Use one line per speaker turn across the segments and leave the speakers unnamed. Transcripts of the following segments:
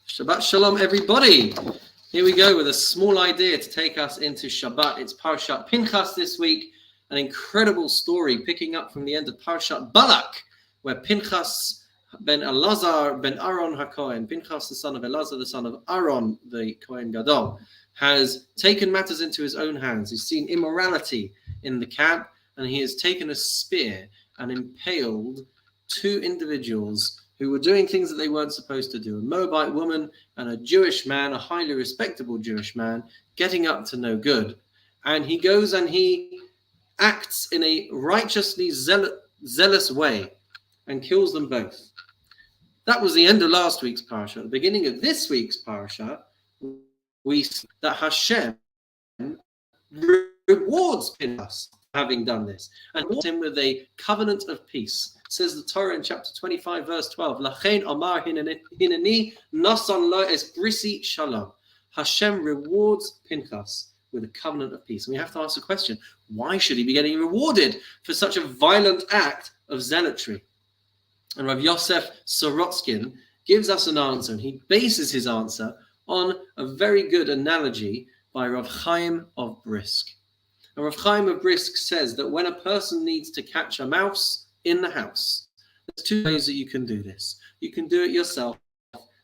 Shabbat Shalom, everybody. Here we go with a small idea to take us into Shabbat. It's Parshat Pinchas this week, an incredible story picking up from the end of Parshat Balak, where Pinchas ben Elazar ben Aaron HaKohen, Pinchas the son of Elazar, the son of Aaron, the Kohen Gadol, has taken matters into his own hands. He's seen immorality in the camp, and he has taken a spear and impaled two individuals who were doing things that they weren't supposed to do. A Moabite woman and a Jewish man, a highly respectable Jewish man, getting up to no good. And he goes and he acts in a righteously zealous way and kills them both. That was the end of last week's Parsha. At the beginning of this week's Parsha, we see that Hashem rewards Pinchas for having done this and rewards him with a covenant of peace. It says the Torah in chapter 25, verse 12, Lachein amar hineni nasan lo es brisi shalom. Hashem rewards Pinchas with a covenant of peace. And we have to ask the question, why should he be getting rewarded for such a violent act of zealotry? And Rav Yosef Sorotskin gives us an answer, and he bases his answer on a very good analogy by Rav Chaim of Brisk. And Rav Chaim of Brisk says that when a person needs to catch a mouse in the house, there's two ways that you can do this. You can do it yourself.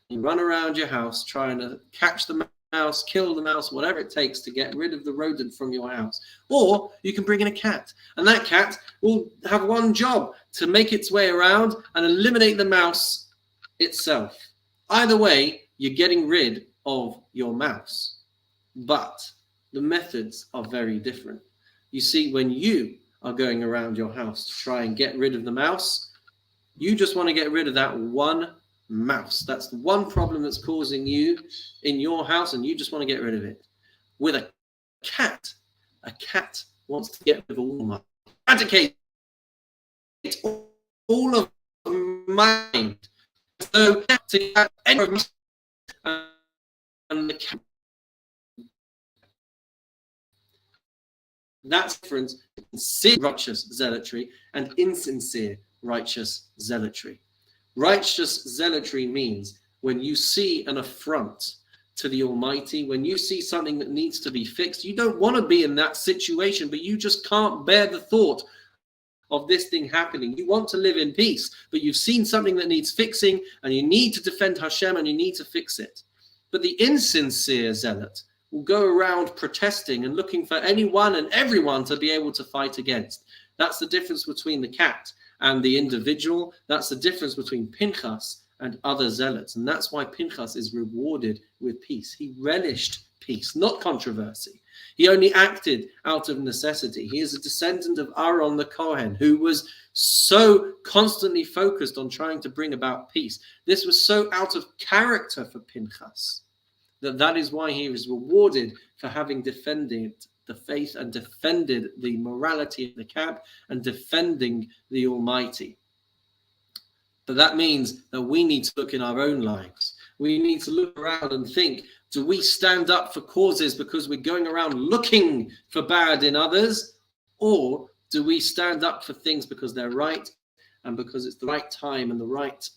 You run around your house trying to catch the mouse, kill the mouse, whatever it takes to get rid of the rodent from your house. Or you can bring in a cat, and that cat will have one job, to make its way around and eliminate the mouse itself. Either way, you're getting rid of your mouse. But the methods are very different. You see, when you are going around your house to try and get rid of the mouse, you just want to get rid of that one mouse. That's the one problem that's causing you in your house, and you just want to get rid of it. With a cat wants to get rid of all mice. Eradicate all of mind. So to get any and the cat. That's the difference between sincere righteous zealotry and insincere righteous zealotry. Righteous zealotry means when you see an affront to the Almighty, when you see something that needs to be fixed, you don't want to be in that situation, but you just can't bear the thought of this thing happening. You want to live in peace, but you've seen something that needs fixing, and you need to defend Hashem, and you need to fix it. But the insincere zealot will go around protesting and looking for anyone and everyone to be able to fight against. That's the difference between the cat and the individual. That's the difference between Pinchas and other zealots. And that's why Pinchas is rewarded with peace. He relished peace, not controversy. He only acted out of necessity. He is a descendant of Aaron the Kohen, who was so constantly focused on trying to bring about peace. This was so out of character for Pinchas that is why he was rewarded for having defended the faith and defended the morality of the camp and defending the Almighty. But that means that we need to look in our own lives. We need to look around and think, do we stand up for causes because we're going around looking for bad in others? Or do we stand up for things because they're right and because it's the right time and the right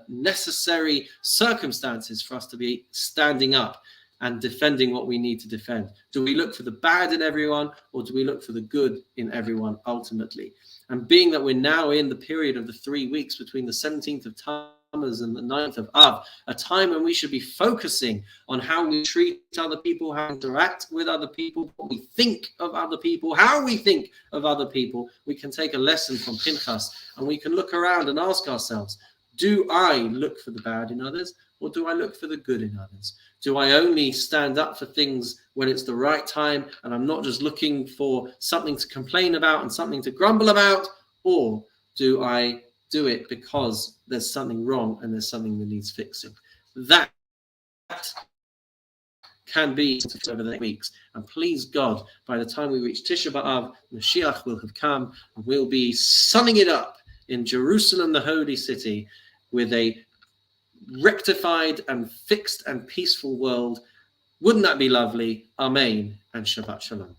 necessary circumstances for us to be standing up and defending what we need to defend? Do we look for the bad in everyone, or do we look for the good in everyone ultimately? And being that we're now in the period of the 3 weeks between the 17th of Tammuz and the 9th of Av, a time when we should be focusing on how we treat other people, how we interact with other people, what we think of other people, how we think of other people, we can take a lesson from Pinchas, and we can look around and ask ourselves, do I look for the bad in others, or do I look for the good in others? Do I only stand up for things when it's the right time, and I'm not just looking for something to complain about and something to grumble about? Or do I do it because there's something wrong and there's something that needs fixing? That can be over the next weeks. And please God, by the time we reach Tisha B'Av, Mashiach will have come, and we'll be summing it up in Jerusalem, the holy city, with a rectified and fixed and peaceful world. Wouldn't that be lovely? Amen and Shabbat Shalom.